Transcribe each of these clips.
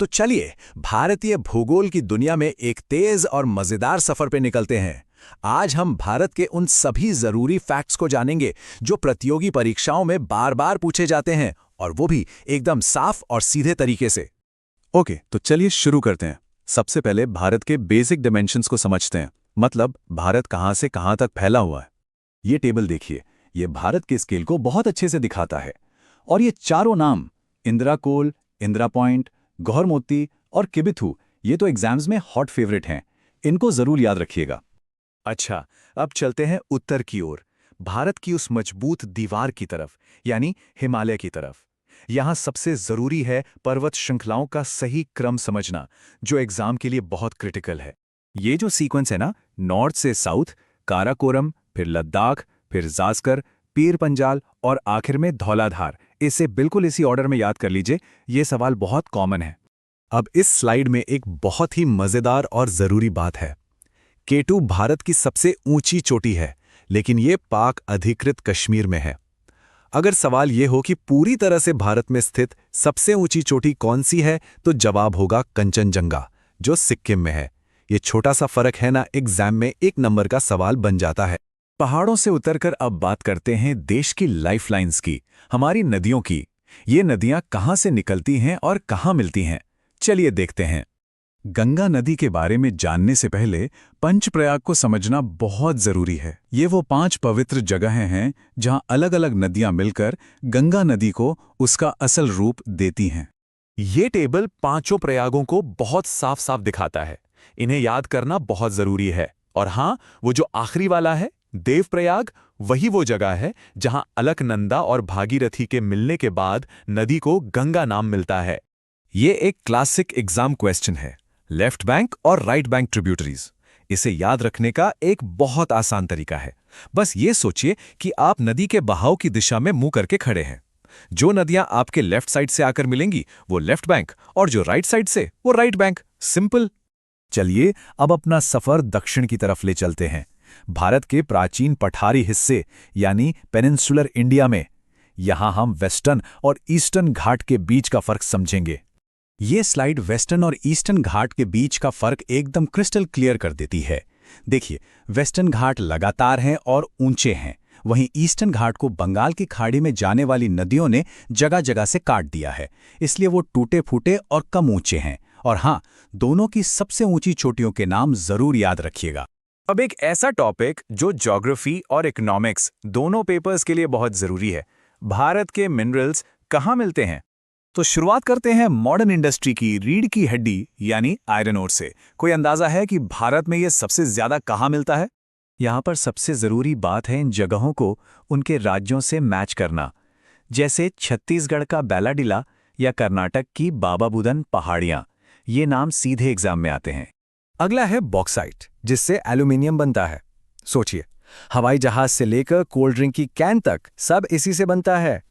तो चलिए भारतीय भूगोल की दुनिया में एक तेज और मजेदार सफर पे निकलते हैं। आज हम भारत के उन सभी जरूरी फैक्ट्स को जानेंगे जो प्रतियोगी परीक्षाओं में बार बार पूछे जाते हैं, और वो भी एकदम साफ और सीधे तरीके से। ओके, तो चलिए शुरू करते हैं। सबसे पहले भारत के बेसिक डायमेंशंस को समझते हैं, मतलब भारत कहाँ से कहाँ तक फैला हुआ है। ये टेबल देखिए, ये भारत के स्केल को बहुत अच्छे से दिखाता है। और ये चारों नाम, इंदिरा कोल, इंदिरा पॉइंट, गौहर मोती और किबिथु, ये तो एग्जाम्स में हॉट फेवरेट हैं। इनको जरूर याद रखिएगा। अच्छा, अब चलते हैं उत्तर की ओर, भारत की उस मजबूत दीवार की तरफ, यानी हिमालय की तरफ। यहाँ सबसे जरूरी है पर्वत श्रृंखलाओं का सही क्रम समझना, जो एग्जाम के लिए बहुत क्रिटिकल है। ये जो सीक्वेंस है ना, नॉर्थ से साउथ, काराकोरम, फिर लद्दाख, फिर जास्कर, पीर पंजाल और आखिर में धौलाधार, इसे बिल्कुल इसी ऑर्डर में याद कर लीजिए। ये सवाल बहुत कॉमन है। अब इस स्लाइड में एक बहुत ही मजेदार और जरूरी बात है। K2 भारत की सबसे ऊंची चोटी है, लेकिन ये पाक अधिकृत कश्मीर में है। अगर सवाल ये हो कि पूरी तरह से भारत में स्थित सबसे ऊंची चोटी कौन सी है, तो जवाब होगा कंचनजंगा, जो सिक्किम में है। ये छोटा सा फर्क है ना, एग्जाम में 1 नंबर का सवाल बन जाता है। पहाड़ों से उतरकर अब बात करते हैं देश की लाइफलाइंस की, हमारी नदियों की। ये नदियां कहां से निकलती हैं और कहां मिलती हैं, चलिए देखते हैं। गंगा नदी के बारे में जानने से पहले पंचप्रयाग को समझना बहुत जरूरी है। ये वो 5 पवित्र जगहें हैं जहां अलग अलग नदियां मिलकर गंगा नदी को उसका असल रूप देती हैं। ये टेबल 5 प्रयागों को बहुत साफ साफ दिखाता है। इन्हें याद करना बहुत जरूरी है। और हाँ, वो जो आखिरी वाला है, देवप्रयाग, वही वो जगह है जहां अलकनंदा और भागीरथी के मिलने के बाद नदी को गंगा नाम मिलता है। ये एक क्लासिक एग्जाम क्वेश्चन है, लेफ्ट बैंक और राइट बैंक ट्रिब्यूटरीज। इसे याद रखने का एक बहुत आसान तरीका है। बस ये सोचिए कि आप नदी के बहाव की दिशा में मुंह करके खड़े हैं। जो नदियां आपके लेफ्ट साइड से आकर मिलेंगी वो लेफ्ट बैंक, और जो राइट साइड से वो राइट बैंक। सिंपल। चलिए अब अपना सफर दक्षिण की तरफ ले चलते हैं, भारत के प्राचीन पठारी हिस्से यानी पेनिनसुलर इंडिया में। यहां हम वेस्टर्न और ईस्टर्न घाट के बीच का फर्क समझेंगे। ये स्लाइड वेस्टर्न और ईस्टर्न घाट के बीच का फर्क एकदम क्रिस्टल क्लियर कर देती है। देखिए, वेस्टर्न घाट लगातार हैं और ऊंचे हैं, वहीं ईस्टर्न घाट को बंगाल की खाड़ी में जाने वाली नदियों ने जगह जगह से काट दिया है, इसलिए वो टूटे फूटे और कम ऊंचे हैं। और हाँ, दोनों की सबसे ऊंची चोटियों के नाम जरूर याद रखिएगा। अब एक ऐसा टॉपिक जो ज्योग्राफी और इकोनॉमिक्स दोनों पेपर्स के लिए बहुत जरूरी है। भारत के मिनरल्स कहाँ मिलते हैं? तो शुरुआत करते हैं मॉडर्न इंडस्ट्री की रीढ़ की हड्डी यानी आयरन ओर से। कोई अंदाजा है कि भारत में यह सबसे ज्यादा कहाँ मिलता है? यहाँ पर सबसे जरूरी बात है इन जगहों को उनके राज्यों से मैच करना, जैसे छत्तीसगढ़ का बैलाडिला या कर्नाटक की बाबाबुदन पहाड़ियाँ। ये नाम सीधे एग्जाम में आते हैं। अगला है बॉक्साइट, जिससे एल्यूमिनियम बनता है। सोचिए, हवाई जहाज से लेकर कोल्ड ड्रिंक की कैन तक सब इसी से बनता है।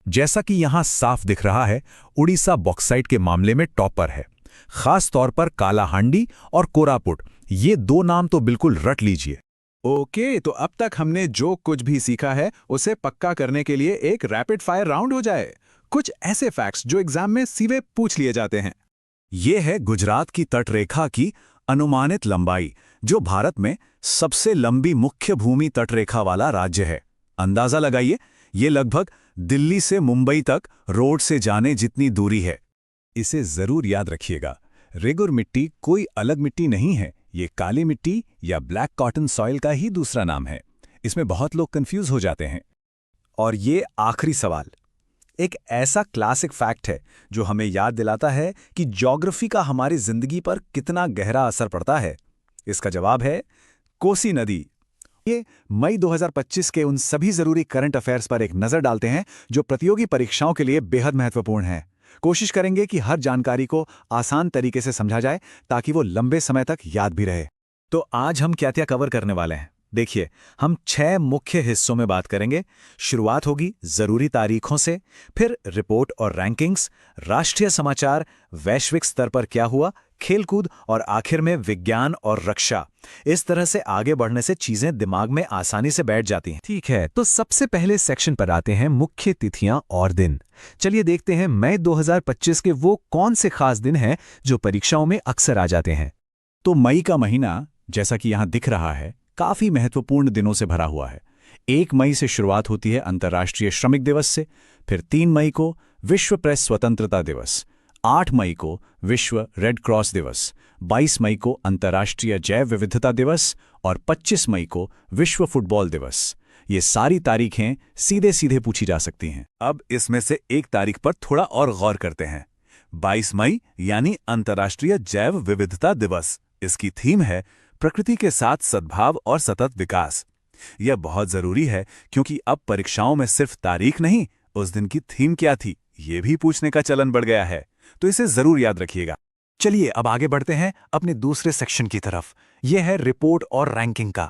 जैसा कि यहां साफ दिख रहा है, उड़ीसा बॉक्साइट के मामले में टॉपर है। खास तौर पर कालाहांडी और कोरापुट, ये 2 नाम तो बिल्कुल रट लीजिए। ओके, तो अब तक हमने जो कुछ भी सीखा है उसे पक्का करने के लिए एक रैपिड फायर राउंड हो जाए। कुछ ऐसे फैक्ट्स जो एग्जाम में सीधे पूछ लिए जाते हैं। ये है गुजरात की तटरेखा की अनुमानित लंबाई, जो भारत में सबसे लंबी मुख्य भूमि तटरेखा वाला राज्य है। अंदाजा लगाइए, ये लगभग दिल्ली से मुंबई तक रोड से जाने जितनी दूरी है। इसे जरूर याद रखिएगा। रेगुर मिट्टी कोई अलग मिट्टी नहीं है, ये काली मिट्टी या ब्लैक कॉटन सॉइल का ही दूसरा नाम है। इसमें बहुत लोग कंफ्यूज हो जाते हैं। और ये आखिरी सवाल एक ऐसा क्लासिक फैक्ट है जो हमें याद दिलाता है कि ज्योग्राफी का हमारी जिंदगी पर कितना गहरा असर पड़ता है। इसका जवाब है कोसी नदी। ये मई 2025 के उन सभी जरूरी करंट अफेयर्स पर एक नजर डालते हैं जो प्रतियोगी परीक्षाओं के लिए बेहद महत्वपूर्ण हैं। कोशिश करेंगे कि हर जानकारी को आसान तरीके से समझा जाए ताकि वो लंबे समय तक याद भी रहे। तो आज हम क्या क्या कवर करने वाले हैं? देखिए, हम 6 मुख्य हिस्सों में बात करेंगे। शुरुआत होगी जरूरी तारीखों से, फिर रिपोर्ट और रैंकिंग्स, राष्ट्रीय समाचार, वैश्विक स्तर पर क्या हुआ, खेलकूद और आखिर में विज्ञान और रक्षा। इस तरह से आगे बढ़ने से चीजें दिमाग में आसानी से बैठ जाती हैं। ठीक है, तो सबसे पहले सेक्शन पर आते हैं मुख्य तिथियां और दिन। चलिए देखते हैं मई 2025 के वो कौन से खास दिन हैं जो परीक्षाओं में अक्सर आ जाते हैं। तो मई का महीना, जैसा कि यहाँ दिख रहा है, काफी महत्वपूर्ण दिनों से भरा हुआ है। 1 मई से शुरुआत होती है अंतर्राष्ट्रीय श्रमिक दिवस से, फिर 3 मई को विश्व प्रेस स्वतंत्रता दिवस, 8 मई को विश्व रेड क्रॉस दिवस, 22 मई को अंतर्राष्ट्रीय जैव विविधता दिवस और 25 मई को विश्व फुटबॉल दिवस। ये सारी तारीखें सीधे सीधे पूछी जा सकती हैं। अब इसमें से एक तारीख पर थोड़ा और गौर करते हैं। 22 मई यानी अंतर्राष्ट्रीय जैव विविधता दिवस। इसकी थीम है प्रकृति के साथ सद्भाव और सतत विकास। यह बहुत जरूरी है क्योंकि अब परीक्षाओं में सिर्फ तारीख नहीं, उस दिन की थीम क्या थी, ये भी पूछने का चलन बढ़ गया है, तो इसे जरूर याद रखिएगा। चलिए अब आगे बढ़ते हैं अपने दूसरे सेक्शन की तरफ। यह है रिपोर्ट और रैंकिंग का।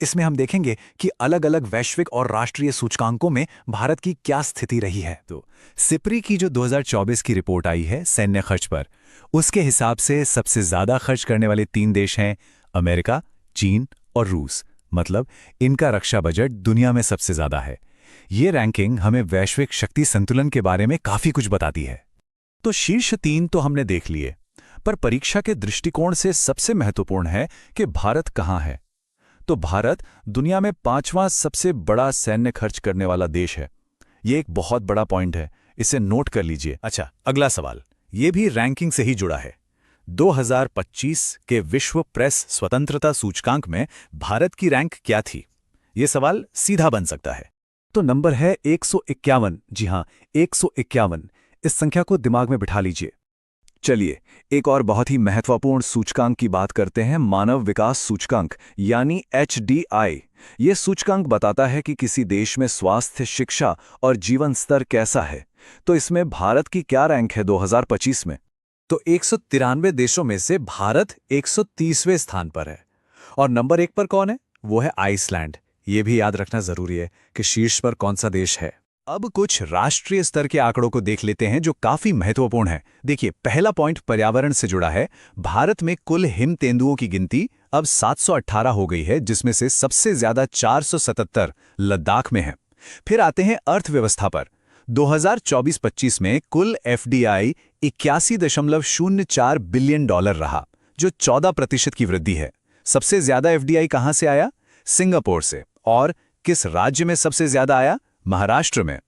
इसमें हम देखेंगे कि अलग अलग वैश्विक और राष्ट्रीय सूचकांकों में भारत की क्या स्थिति रही है। तो सिप्री की जो 2024 की रिपोर्ट आई है सैन्य खर्च पर, उसके हिसाब से सबसे ज्यादा खर्च करने वाले 3 देश हैं अमेरिका, चीन और रूस। मतलब इनका रक्षा बजट दुनिया में सबसे ज्यादा है। ये रैंकिंग हमें वैश्विक शक्ति संतुलन के बारे में काफी कुछ बताती है। तो शीर्ष 3 तो हमने देख लिए, पर परीक्षा के दृष्टिकोण से सबसे महत्वपूर्ण है कि भारत कहाँ है। तो भारत दुनिया में 5वां सबसे बड़ा सैन्य खर्च करने वाला देश है। ये एक बहुत बड़ा पॉइंट है, इसे नोट कर लीजिए। अच्छा, अगला सवाल ये भी रैंकिंग से ही जुड़ा है। 2025 के विश्व प्रेस स्वतंत्रता सूचकांक में भारत की रैंक क्या थी? ये सवाल सीधा बन सकता है। तो नंबर है 151। जी हां, 151। इस संख्या को दिमाग में बिठा लीजिए। चलिए एक और बहुत ही महत्वपूर्ण सूचकांक की बात करते हैं, मानव विकास सूचकांक यानी HDI। ये सूचकांक बताता है कि किसी देश में स्वास्थ्य, शिक्षा और जीवन स्तर कैसा है। तो इसमें भारत की क्या रैंक है 2025 में? तो 193 देशों में से भारत 130वें स्थान पर है। और नंबर 1 पर कौन है? वो है आइसलैंड। ये भी याद रखना जरूरी है कि शीर्ष पर कौन सा देश है। अब कुछ राष्ट्रीय स्तर के आंकड़ों को देख लेते हैं जो काफी महत्वपूर्ण है। देखिए, पहला पॉइंट पर्यावरण से जुड़ा है। भारत में कुल हिम तेंदुओं की गिनती अब 718 हो गई है, जिसमें से सबसे ज्यादा 477 लद्दाख में है। फिर आते हैं अर्थव्यवस्था पर। 2024-25 में कुल FDI 81.04 बिलियन डॉलर रहा, जो 14% की वृद्धि है। सबसे ज्यादा FDI कहां से आया? सिंगापुर से। और किस राज्य में सबसे ज्यादा आया? महाराष्ट्र में।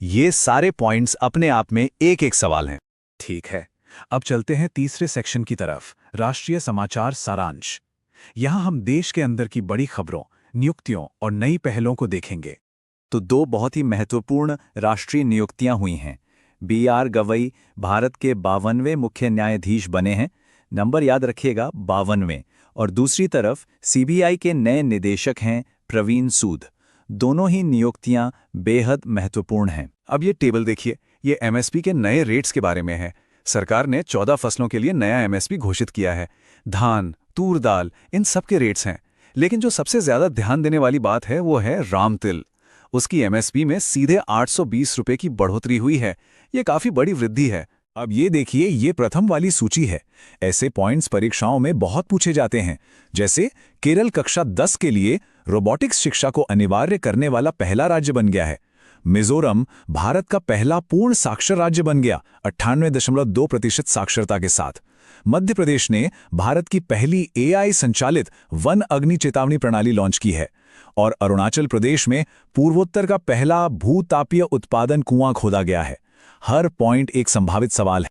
ये सारे पॉइंट्स अपने आप में एक एक सवाल हैं। ठीक है, अब चलते हैं तीसरे सेक्शन की तरफ, राष्ट्रीय समाचार सारांश। यहां हम देश के अंदर की बड़ी खबरों, नियुक्तियों और नई पहलों को देखेंगे। तो 2 बहुत ही महत्वपूर्ण राष्ट्रीय नियुक्तियां हुई हैं। BR गवई भारत के 52वें मुख्य न्यायाधीश बने हैं। नंबर याद रखिएगा, 52वें। और दूसरी तरफ CBI के नए निदेशक हैं प्रवीण सूद। दोनों ही नियुक्तियां बेहद महत्वपूर्ण हैं। अब ये टेबल देखिए, ये MSP के नए रेट्स के बारे में है। सरकार ने 14 फसलों के लिए नया MSP घोषित किया है। धान, तूर दाल, इन सब के रेट्स हैं। लेकिन जो सबसे ज्यादा ध्यान देने वाली बात है वो है राम तिल। उसकी MSP में सीधे 820 रुपए की बढ़ोतरी हुई है। ये काफी बड़ी वृद्धि है। अब ये देखिए, ये प्रथम वाली सूची है। ऐसे पॉइंट्स परीक्षाओं में बहुत पूछे जाते हैं। जैसे केरल कक्षा 10 के लिए रोबोटिक्स शिक्षा को अनिवार्य करने वाला पहला राज्य बन गया है। मिजोरम भारत का पहला पूर्ण साक्षर राज्य बन गया 98.2% साक्षरता के साथ। मध्य प्रदेश ने भारत की पहली AI संचालित वन अग्नि चेतावनी प्रणाली लॉन्च की है। और अरुणाचल प्रदेश में पूर्वोत्तर का पहला भूतापीय उत्पादन कुआं खोदा गया है। हर पॉइंट एक संभावित सवाल है।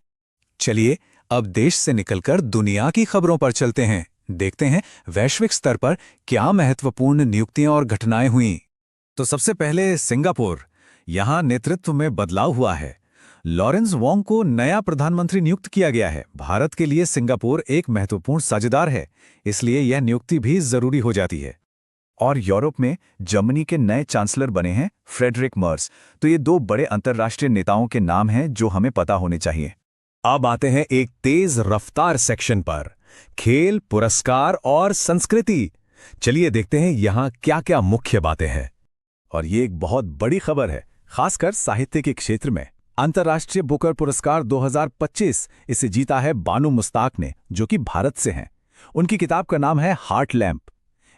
चलिए अब देश से निकलकर दुनिया की खबरों पर चलते हैं। देखते हैं वैश्विक स्तर पर क्या महत्वपूर्ण नियुक्तियां और घटनाएं हुई। तो सबसे पहले सिंगापुर। यहां नेतृत्व में बदलाव हुआ है। लॉरेंस वोंग को नया प्रधानमंत्री नियुक्त किया गया है। भारत के लिए सिंगापुर एक महत्वपूर्ण साझेदार है, इसलिए यह नियुक्ति भी जरूरी हो जाती है। और यूरोप में जर्मनी के नए चांसलर बने हैं फ्रेडरिक मर्स। तो ये 2 बड़े अंतर्राष्ट्रीय नेताओं के नाम हैं जो हमें पता होने चाहिए। अब आते हैं एक तेज रफ्तार सेक्शन पर, खेल, पुरस्कार और संस्कृति। चलिए देखते हैं यहाँ क्या क्या मुख्य बातें हैं। और ये एक बहुत बड़ी खबर है, खासकर साहित्य के क्षेत्र में। अंतर्राष्ट्रीय बुकर पुरस्कार 2025 इसे जीता है बानू मुस्ताक ने, जो कि भारत से हैं। उनकी किताब का नाम है हार्ट लैम्प।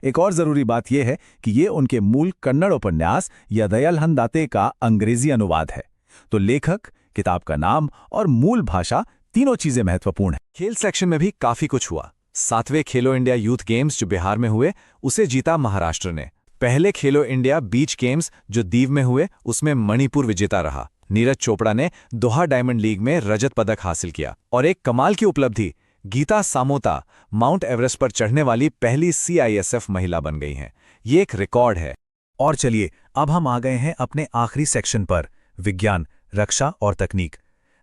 एक और जरूरी बात यह है कि ये उनके मूल कन्नड़ उपन्यास यदयल हंदाते का अंग्रेजी अनुवाद है। तो लेखक, किताब का नाम और मूल भाषा तीनों चीजें महत्वपूर्ण हैं। खेल सेक्शन में भी काफी कुछ हुआ। 7वें खेलो इंडिया यूथ गेम्स जो बिहार में हुए, उसे जीता महाराष्ट्र ने। पहले खेलो इंडिया बीच गेम्स जो दीव में हुए, उसमें मणिपुर विजेता रहा। नीरज चोपड़ा ने दोहा डायमंड लीग में रजत पदक हासिल किया। और एक कमाल की उपलब्धि, गीता सामोता माउंट एवरेस्ट पर चढ़ने वाली पहली CISF महिला बन गई हैं। ये एक रिकॉर्ड है। और चलिए अब हम आ गए हैं अपने आखिरी सेक्शन पर, विज्ञान, रक्षा और तकनीक।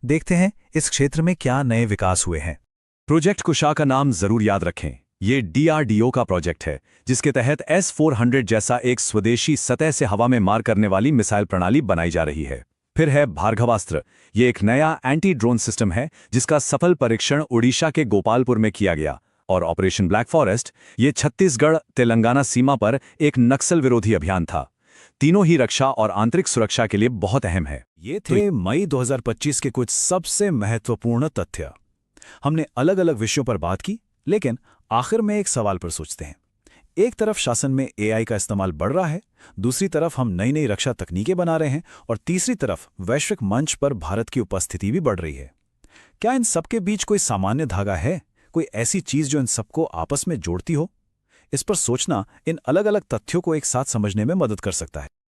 देखते हैं इस क्षेत्र में क्या नए विकास हुए हैं। प्रोजेक्ट कुशा का नाम जरूर याद रखें। ये DRDO का प्रोजेक्ट है, जिसके तहत S-400 जैसा एक स्वदेशी सतह से हवा में मार करने वाली मिसाइल प्रणाली बनाई जा रही है। फिर है भार्गवास्त्र। ये एक नया एंटी ड्रोन सिस्टम है जिसका सफल परीक्षण ओडिशा के गोपालपुर में किया गया। और ऑपरेशन ब्लैक फॉरेस्ट, ये छत्तीसगढ़ तेलंगाना सीमा पर एक नक्सल विरोधी अभियान था। तीनों ही रक्षा और आंतरिक सुरक्षा के लिए बहुत अहम है। ये थे मई 2025 के कुछ सबसे महत्वपूर्ण तथ्य। हमने अलग अलग विषयों पर बात की, लेकिन आखिर में एक सवाल पर सोचते हैं। एक तरफ शासन में AI का इस्तेमाल बढ़ रहा है, दूसरी तरफ हम नई नई रक्षा तकनीकें बना रहे हैं, और तीसरी तरफ वैश्विक मंच पर भारत की उपस्थिति भी बढ़ रही है। क्या इन सबके बीच कोई सामान्य धागा है, कोई ऐसी चीज जो इन सबको आपस में जोड़ती हो? इस पर सोचना इन अलग अलग तथ्यों को एक साथ समझने में मदद कर सकता है।